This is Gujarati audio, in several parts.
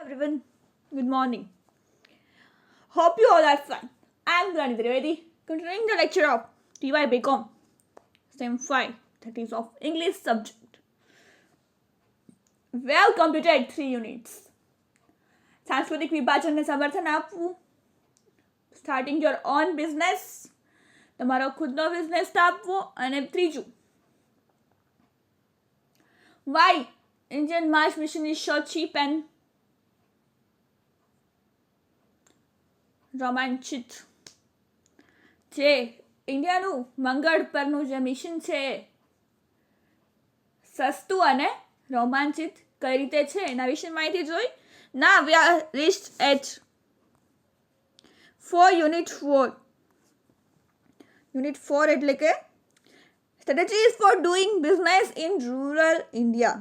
everyone, good morning. Hope you all are fine. I am Granit Trivedi, continuing the lecture of TY BCom, STEM 5, that is of English subject. We have completed 3 units. સાંસ્કૃતિક વિભાજનને સમર્થન આપવું, સ્ટાર્ટિંગ યોર ઓન બિઝનેસ, તમારો ખુદનો બિઝનેસ સ્થાપવો, અને ત્રીજું why Indian Mars mission is so cheap and રોમાંચિત. જે ઇન્ડિયાનું મંગળ પરનું જે મિશન છે સસ્તું અને રોમાંચિત કઈ રીતે છે એના વિશે માહિતી જોઈ. Now we are reached at 4 unit 4. Unit 4 એટલે કે strategies for doing business in rural India.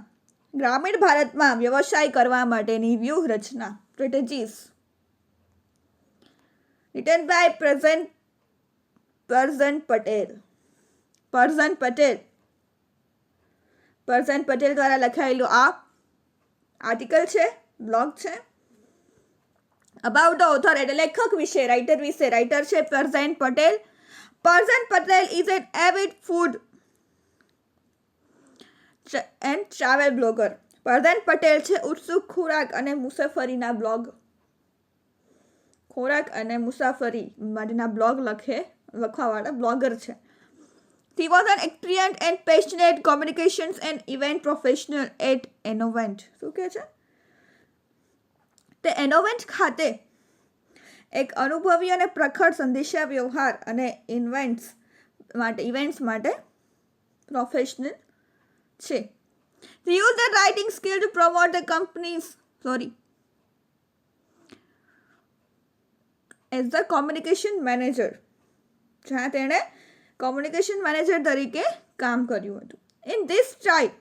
ગ્રામીણ ભારતમાં વ્યવસાય કરવા માટેની વ્યૂહરચના strategies. Written by Perzen Patel. Perzen Patel દ્વારા લખાયેલું આ આર્ટિકલ છે, બ્લોગ છે. અબાઉટ ધ ઓથર એટલે લેખક વિશે, રાઇટર વિશે. રાઇટર છે Perzen Patel. Perzen Patel is an avid food and travel blogger. Perzen Patel છે ઉત્સુક ખોરાક અને મુસાફરીના બ્લોગ. ખોરાક અને મુસાફરી માટેના બ્લોગ લખવાવાળા બ્લોગર છે. He was an experienced and passionate communications and event professional at Innovent. શું કહે છે? તે Innovent ખાતે એક અનુભવી અને પ્રખર સંદેશા વ્યવહાર અને ઇવેન્ટ્સ માટે પ્રોફેશનલ છે. He used the writing skill to promote the companies. As the communication manager. જ્યાં તેણે કોમ્યુનિકેશન મેનેજર તરીકે કામ કર્યું હતું. In this time,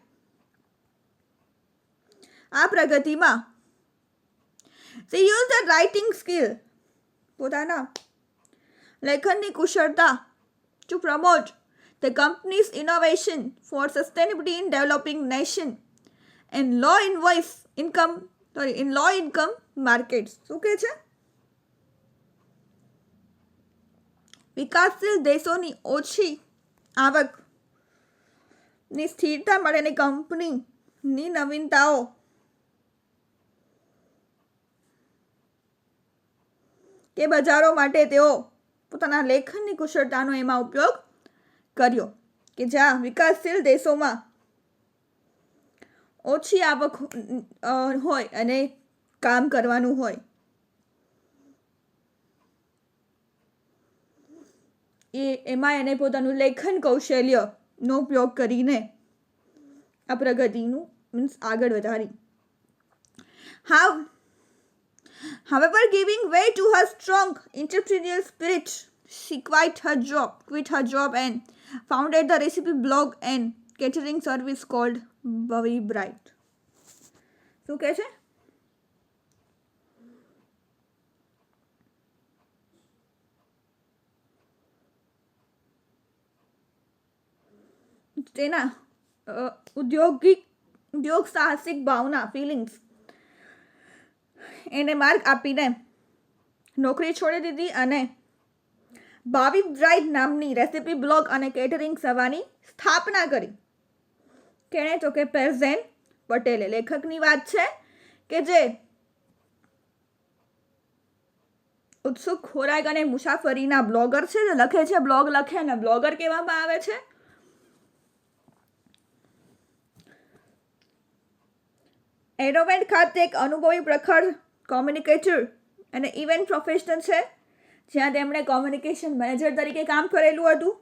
આ પ્રગતિમાં she used the writing skill, પોતાના લેખનની કુશળતા, to promote the company's innovation for sustainability in developing nation and low income markets. શું કહે છે? વિકાસશીલ દેશોની ઓછી આવકની સ્થિરતા માટેની કંપનીની નવીનતાઓ કે બજારો માટે તેઓ પોતાના લેખનની કુશળતાનો એમાં ઉપયોગ કર્યો કે જ્યાં વિકાસશીલ દેશોમાં ઓછી આવક હોય અને કામ કરવાનું હોય. એમાં એને પોતાનું લેખન કૌશલ્યનો ઉપયોગ કરીને આ પ્રગતિનું આગળ વધારી. However, giving way to her strong entrepreneurial spirit, she quit her job and founded the recipe blog and catering service called Bhavi Bright. શું કહે છે? તેના ઉદ્યોગ સાહસિક ભાવના ફિલિંગ્સ એને માર્ગ આપીને નોકરી છોડી દીધી અને ભાવિ બ્રાઇટ નામની રેસિપી બ્લોગ અને કેટરિંગ સેવાની સ્થાપના કરી. કેણે? તો કે Perzen પટેલે. લેખકની વાત છે કે જે ઉત્સુક ખોરાક અને મુસાફરીના બ્લોગર છે, જે લખે છે, બ્લોગ લખે અને બ્લોગર કહેવામાં આવે છે. એનોવેન્ટ ખાતે એક અનુભવી પ્રખર કોમ્યુનિકેટર અને ઇવેન્ટ પ્રોફેશનલ છે, જ્યાં તેમણે કોમ્યુનિકેશન મેનેજર તરીકે કામ કરેલું હતું.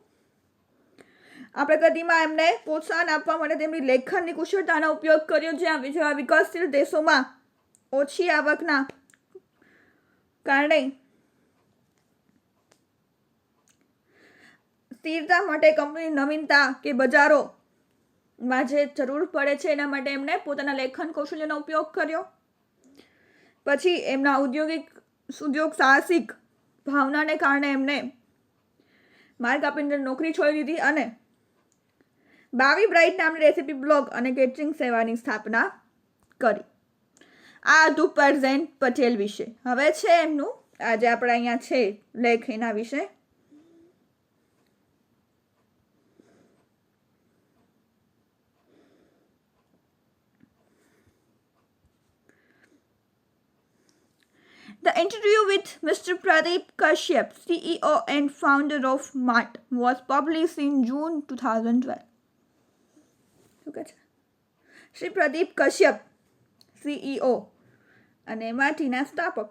આ પ્રગતિમાં એમને પ્રોત્સાહન આપવા માટે તેમની લેખનની કુશળતાનો ઉપયોગ કર્યો, જ્યાં વિકાસશીલ દેશોમાં ઓછી આવકના કારણે સ્થિરતા માટે કંપની નવીનતા કે બજારોમાં જે જરૂર પડે છે એના માટે એમણે પોતાના લેખન કૌશલ્યનો ઉપયોગ કર્યો. પછી એમના ઉદ્યોગ સાહસિક ભાવનાને કારણે એમને માર્ગ આપીને નોકરી છોડી દીધી અને ભાવિ બ્રાઇટ નામની રેસિપી બ્લોગ અને કેટરિંગ સેવાની સ્થાપના કરી. આ હતું પરઝેન પટેલ વિશે. હવે છે એમનું આજે આપણે અહીંયા છે લેખ એના વિશે. The interview with Mr. Pradeep Kashyap, CEO and founder of MART, was published in June 2012. Shri Pradeep Kashyap, CEO અને માર્ટીના સ્થાપક,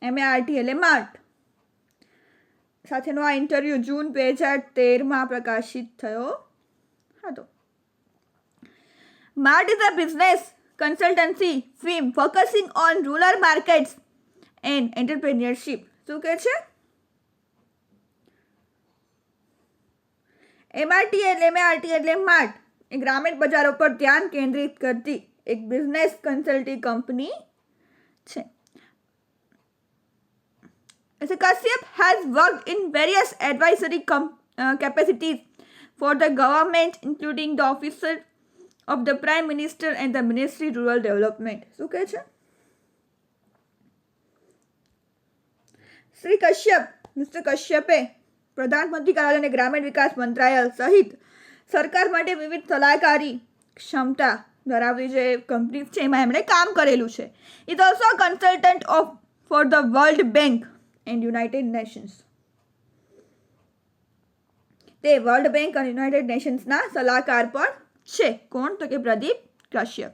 MART એટલે માર્ટ સાથેનો આ ઇન્ટરવ્યૂ જૂન 2013માં પ્રકાશિત થયો હતો. MART is a business consultancy firm focusing on rural markets and entrepreneurship. શું કહે છે? MART એટલે માર્ટ એ ગ્રામીણ બજારો પર ધ્યાન કેન્દ્રિત કરતી એક બિઝનેસ કન્સલ્ટિંગ કંપની છે. Kashyap has worked in various advisory capacities for the government, including the Office of the Prime Minister and the Ministry of Rural Development. શું કહે છે? શ્રી કશ્યપ, મિસ્ટર કશ્યપે પ્રધાનમંત્રી કાર્યાલય અને ગ્રામીણ વિકાસ મંત્રાલય સહિત સરકાર માટે વિવિધ સલાહકારી ક્ષમતા ધરાવતી જે કંપની છે એમાં એમણે કામ કરેલું છે. Is also consultant for the world bank and United Nations. તે વર્લ્ડ બેંક અને યુનાઇટેડ નેશન્સના સલાહકાર પણ છે. કોણ? તો કે Pradeep Kashyap.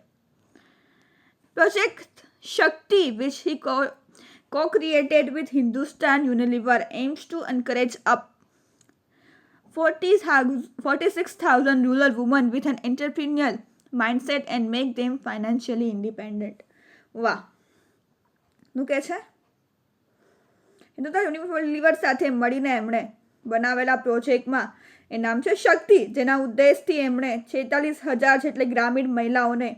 Project Shakti which he co-created with Hindustan Unilever aims to encourage up 46,000 rural women with an entrepreneurial mindset and make them financially independent. વાહ, શું કહે છે? હિન્દુસ્તાન યુનિલિવર સાથે મળીને એમણે બનાવેલા પ્રોજેક્ટમાં એ નામ છે શક્તિ, જેના ઉદ્દેશથી એમણે 46,000 જેટલી ગ્રામીણ મહિલાઓને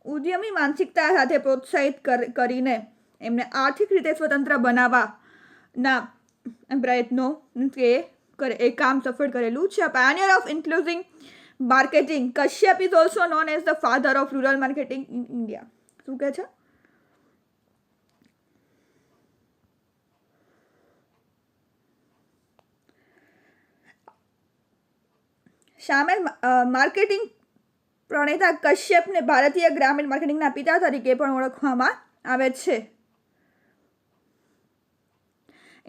ઉદ્યમી માનસિકતા સાથે પ્રોત્સાહિત કરીને એમને આર્થિક રીતે સ્વતંત્ર બનાવવાના પ્રયત્નો એ કામ સફળ કરેલું છે. Pioneer of inclusive marketing, Kashyap is also known as the father of rural marketing in India. શું કહે છે? શામેલ માર્કેટિંગ પ્રણેતા કશ્યપને ભારતીય ગ્રામીણ માર્કેટિંગના પિતા તરીકે પણ ઓળખવામાં આવે છે.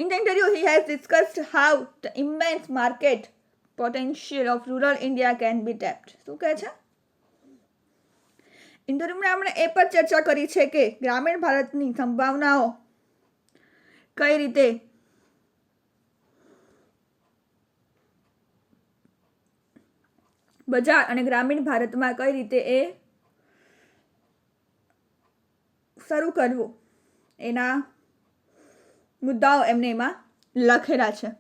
In the interview, he has discussed how the immense market potential of rural India can be tapped. શું કહે છે? ઇન્ટરવ્યુમાં આપણે એ પર ચર્ચા કરી છે કે ગ્રામીણ ભારતની સંભાવનાઓ કઈ રીતે બજાર અને ગ્રામીણ ભારતમાં કઈ રીતે એ શરૂ કરવું એના મુદ્દાઓ એમને એમાં લખેલા છે.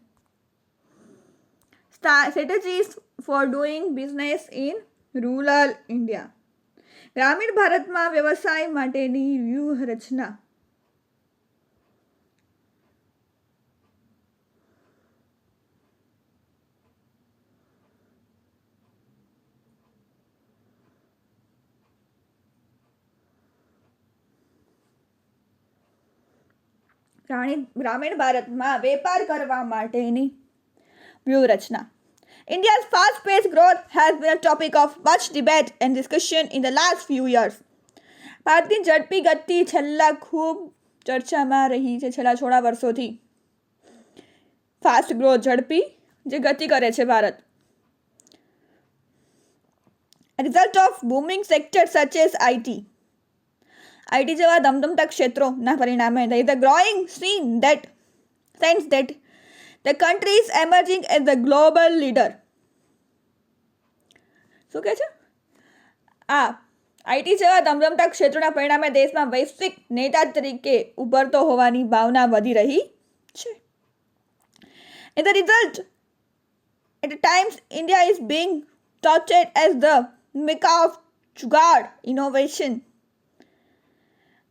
Strategies for doing business in rural India, ગ્રામીણ ભારતમાં વ્યવસાય માટેની વ્યૂહરચના. ગ્રામીણ ભારતમાં વેપાર કરવા માટેની વ્યૂહરચના. India's fast-paced growth has been a topic of much debate and discussion in the last few years. ભારતની ઝડપી ગતિ ખૂબ ચર્ચામાં રહી છે છેલ્લા થોડા વર્ષોથી. ફાસ્ટ ગ્રોથ, ઝડપી જે ગતિ કરે છે Bharat. A result of booming sectors such as IT જેવા ધમધમતા ક્ષેત્રોના પરિણામે there is a growing sense that the country is emerging as a global leader. શું કહે છે? આઈટી જેવા ધમધમતા ક્ષેત્રોના પરિણામે દેશમાં વૈશ્વિક નેતા તરીકે ઉભરતો હોવાની ભાવના વધી રહી છે. In the result, at times India is being touted as the Mecca of jugaad innovation,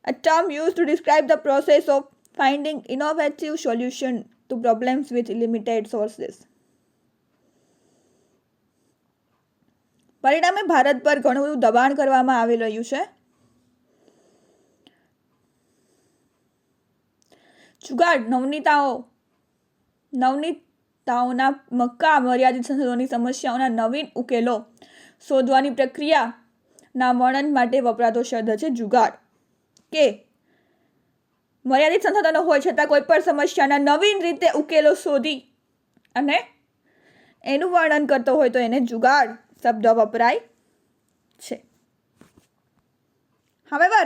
a term used to describe the process of finding innovative solutions to problems with limited sources. પરિણામે ભારત પર ઘણું બધું દબાણ કરવામાં આવી રહ્યું છે. જુગાડ નવનીતાઓના મક્કા મર્યાદિત સંસાધનોની સમસ્યાઓના નવીન ઉકેલો શોધવાની પ્રક્રિયાના વર્ણન માટે વપરાતો શબ્દ છે જુગાડ. કે મર્યાદિત સંસાધનો હોય છતાં કોઈ પણ સમસ્યાના નવીન રીતે ઉકેલો શોધી અને એનું વર્ણન કરતો હોય તો એને જુગાડ શબ્દ વપરાય છે. However,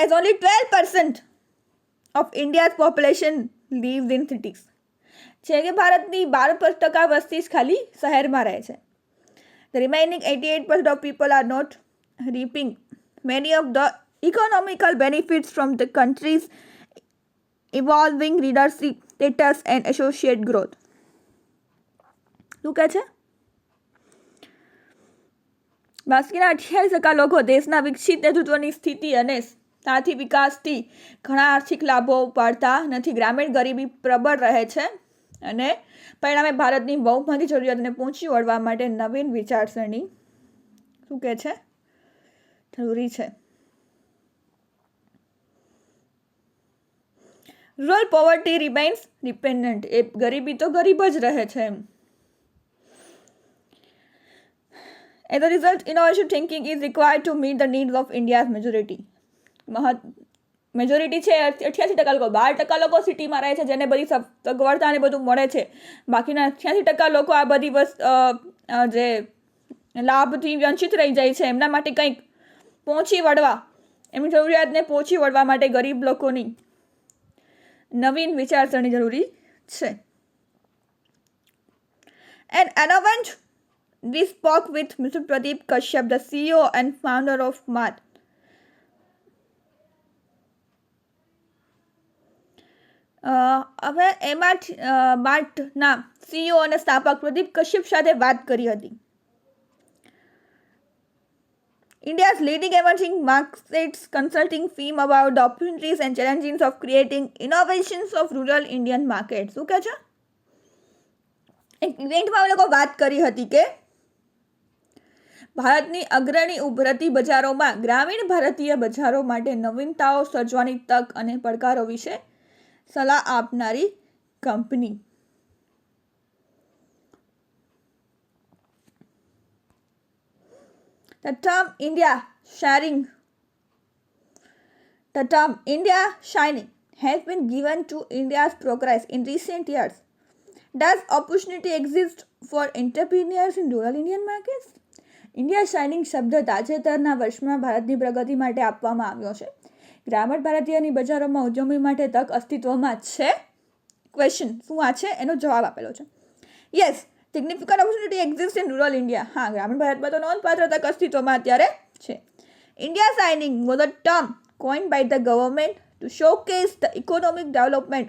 as only 12% of India's population lives in cities. છે કે ભારતની 12% વસ્તી જ ખાલી શહેરમાં રહે છે. The remaining 88% of people are not reaping many of the economical benefits from the country's evolving leadership status and associate growth. શું કહે છે? બાકીના 28% લોકો દેશના વિકસિત નેતૃત્વની સ્થિતિ અને સાથી વિકાસથી ઘણા આર્થિક લાભો પાડતા નથી. ગ્રામીણ ગરીબી પ્રબળ રહે છે અને પરિણામે ભારતની બહુમતી જરૂરિયાતને પહોંચી વળવા માટે નવીન વિચારસરણી શું કહે છે જરૂરી છે. Rural poverty remains dependent. એ ગરીબી તો ગરીબ જ રહે છે એમ. As a result, innovative thinking is required to meet the needs of India's majority. Majority છે 88% લોકો, 12% લોકો સિટીમાં રહે છે જેને બધી સગવડતા ને બધું મળે છે. બાકીના 88% લોકો આ બધી જે લાભથી વંચિત રહી જાય છે. એમના માટે કંઈક પહોંચી વળવા, એમની જરૂરિયાતને પહોંચી વળવા માટે ગરીબ લોકોની નવીન વિચારસરણી જરૂરી છે. And innovant, we spoke with Mr. Pradeep Kashyap, the CEO and founder of MART. હવે માર્ટના CEO અને સ્થાપક પ્રદીપ કશ્યપ સાથે વાત કરી હતી. India's leading emerging markets consulting firm about the opportunities and challenges of creating innovations of rural Indian markets. શું કહે છે? એક ઇવેન્ટમાં અમે લોકો વાત કરી હતી કે ભારતની અગ્રણી ઉભરતી બજારોમાં ગ્રામીણ ભારતીય બજારો માટે નવીનતાઓ સર્જવાની તક અને પડકારો વિશે સલાહ આપનારી company. The term India shining has been given to India's progress in recent years. Does opportunity exist for entrepreneurs in rural Indian markets? India shining શબ્દ તાજેતરના વર્ષમાં ભારતની પ્રગતિ માટે આપવામાં આવ્યો છે. ગ્રામીણ ભારતીયની બજારોમાં ઉદ્યમી માટે તક અસ્તિત્વમાં છે? ક્વેશ્ચન શું આ છે એનો જવાબ આપેલો છે. Yes, significant opportunity exist in rural India. હા, ગ્રામીણ ભારતમાં તો નોંધપાત્ર તક અસ્તિત્વમાં અત્યારે છે. India shining was a term coined by the government to showcase the economic development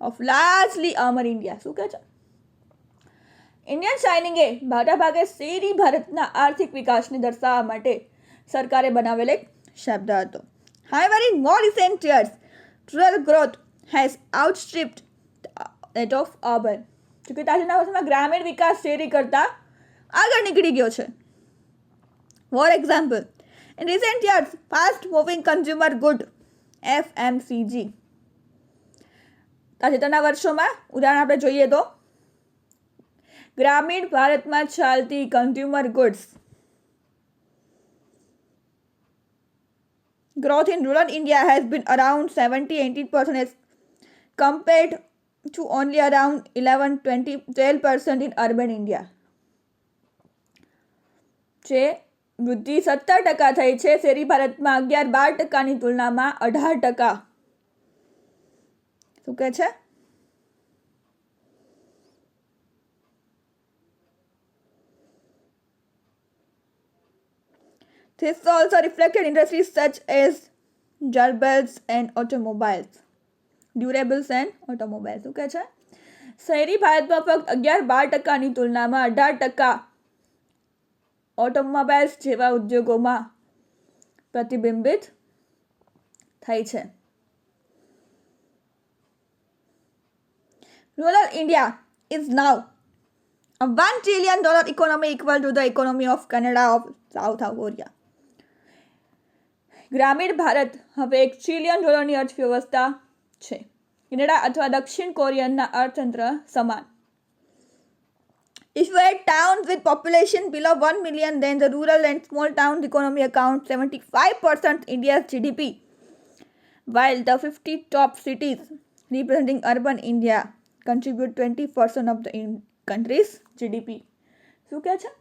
of largely urban India. શું કહે છે? ઇન્ડિયન શાઇનિંગ એ મોટાભાગે શહેરી ભારતના આર્થિક વિકાસને દર્શાવવા માટે સરકારે બનાવેલ એક શબ્દ હતો. However, in more recent years, rural growth has outstripped that of urban. જોકે તાજેતરના વર્ષમાં ગ્રામીણ વિકાસ શહેરી કરતાં આગળ નીકળી ગયો છે. For example, in recent years, fast-moving consumer good FMCG. તાજેતરના વર્ષોમાં ઉદાહરણ આપણે જોઈએ તો ગ્રામીણ ભારતમાં ચાલતી consumer goods growth in rural India has been around 70-80% as compared to only around 11-12% in urban India. જે વૃદ્ધિ 17% થઈ છે શહેરી ભારતમાં 11-12% તુલનામાં 18%. શું કહે છે? This also reflected industries such as durables and automobiles. શું કહે છે? શહેરી ભારતમાં ફક્ત 11-12% તુલનામાં 18% ઓટોમોબાઇલ્સ જેવા ઉદ્યોગોમાં પ્રતિબિંબિત થઈ છે. Rural India is now a $1 trillion economy equal to the economy of Canada of South Korea. ગ્રામીણ ભારત હવે $1 ટ્રિલિયન અર્થવ્યવસ્થા છે. કેનેડા અથવા દક્ષિણ કોરિયનના અર્થતંત્ર સમાન. If you add towns with population below 1 million, then the rural and small town economy accounts 75% India's GDP, while the 50 top cities representing urban India contribute 20% of the country's GDP. શું કહે છે?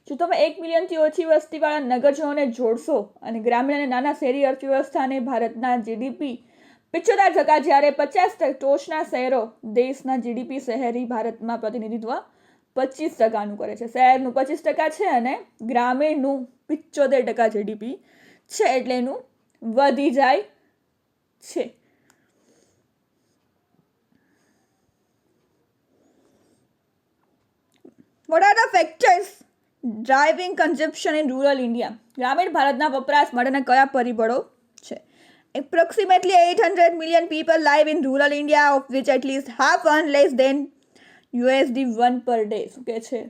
જો તમે 1 મિલિયનથી ઓછી વસ્તીવાળા નગરજનોને જોડશો અને ગ્રામીણ અને નાના શહેરી અર્થવ્યવસ્થાને ભારતના GDP 75%, જ્યારે 50 ટોચના શહેરો દેશના GDP શહેરી ભારતમાં પ્રતિનિધિત્વ 25% કરે છે. શહેરનું 25% છે અને ગ્રામીણનું 75% GDP છે, એટલે એનું વધી જાય છે. What are the factors driving consumption in rural India? ગ્રામીણ ભારતના વપરાશ માટેના કયા પરિબળો છે? Approximately 800 million people live in rural India, of which at least half earn less than $1 per day. શું કહે છે?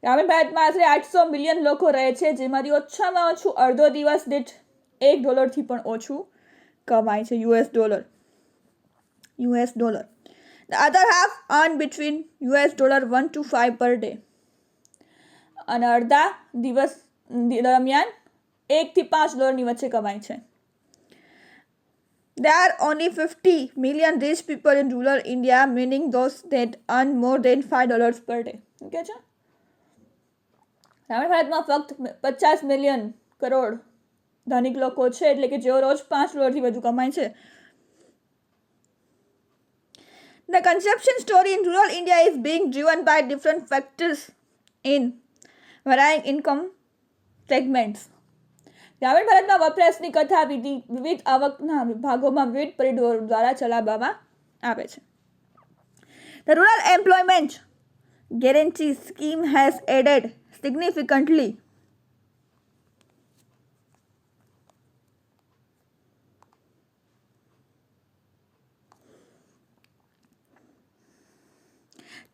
ગ્રામીણ ભારતમાં આશરે 800 મિલિયન લોકો રહે છે, જેમાંથી ઓછામાં ઓછું અડધો દિવસ દીઠ $1 પણ ઓછું કમાય છે. US dollar. The other half earn between $1 to 5 per day. અને અડધા દિવસ દરમિયાન $1 થી $5 વચ્ચે કમાય છે. There are only 50 million rich people in rural India, meaning those that earn more than $5 per day. Okay છે? ગ્રામીણ ભારતમાં ફક્ત 50 મિલિયન કરોડ ધનિક લોકો છે, એટલે કે જેઓ રોજ $5 વધુ કમાય છે. The consumption story in rural India is being driven by different factors in varying income segments. ગ્રામીણ ભારતમાં વપરાશની કથા વિવિધ આવકના વિભાગોમાં વિવિધ પરિબળો દ્વારા ચલાવવામાં આવે છે. The Rural Employment Guarantee Scheme has added significantly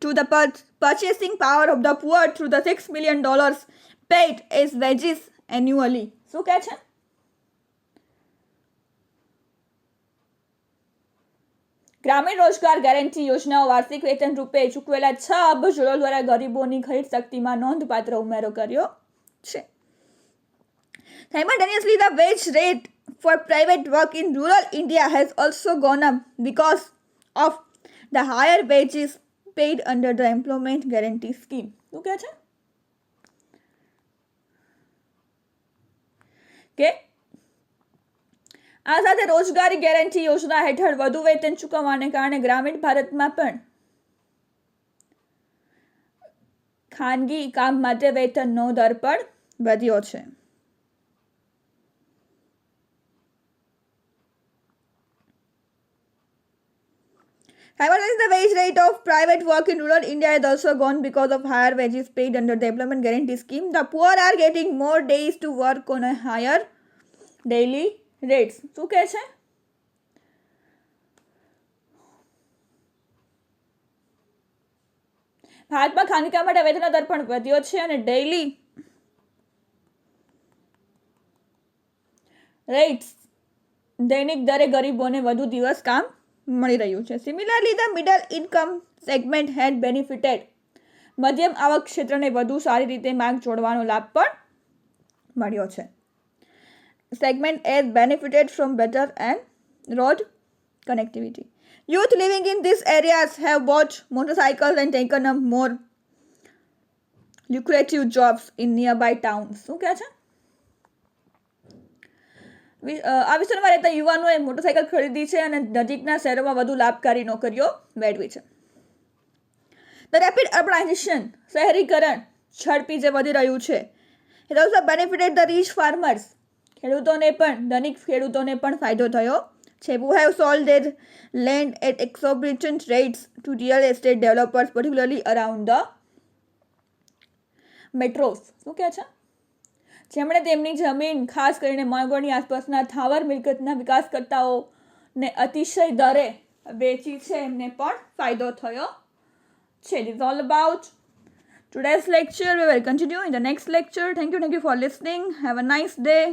to the purchasing power of the poor through the $6 million paid as wages annually. શું કહે છે? ગ્રામીણ રોજગાર ગેરંટી યોજનાઓ વાર્ષિક વેતન રૂપે ચૂકવેલા 6 અબજ ડોલર દ્વારા ગરીબોની ખરીદ શક્તિમાં નોંધપાત્ર ઉમેરો કર્યો છે. Simultaneously, the wage rate for private work in rural India has also gone up because of the higher wages paid under the Employment Guarantee Scheme. શું કહે છે? કે આ સાથે રોજગારી ગેરંટી યોજના હેઠળ વધુ વેતન ચૂકવવાને કારણે ગ્રામીણ ભારતમાં પણ ખાનગી કામ માટે વેતનનો દર પણ વધ્યો છે. However, the wage rate of private work in rural India has also gone because of higher wages paid under the Employment Guarantee Scheme. The poor are getting more days to work on a higher daily rates. શું કહે છે? ભારતમાં ખાનગી કામ માટે વેતનનો દર પણ વધ્યો છે અને ડેઇલી રેટ્સ દૈનિક દરે ગરીબોને વધુ દિવસ કામ મળી રહ્યું છે. Similarly the middle income segment had benefited. મધ્યમ આવક ક્ષેત્રને વધુ સારી રીતે માંગ જોડવાનો લાભ પણ મળ્યો છે. Segment has benefited from better and road connectivity. Youth living in these areas have bought motorcycles and taken up more lucrative jobs in nearby towns. શું કહે છે? આ વિસ્તારમાં રહેતા યુવાનોએ મોટરસાયકલ ખરીદી છે અને નજીકના શહેરોમાં વધુ લાભકારી નોકરીઓ મેળવી છે. The rapid urbanization, શહેરીકરણ ઝડપી જે વધી રહ્યું છે, it also benefited the rich farmers. ખેડૂતોને પણ ધનિક ખેડૂતોને પણ ફાયદો થયો છે. Who have sold their land at exorbitant rates to real estate developers, particularly around the metros. શું કહે છે? જેમણે તેમની જમીન ખાસ કરીને મહાનગરોની આસપાસના થાવર મિલકતના વિકાસકર્તાઓને અતિશય દરે વેચી છે, એમને પણ ફાયદો થયો છે. This is all about today's lecture. We will continue in the next lecture. Thank you for listening. Have a nice day.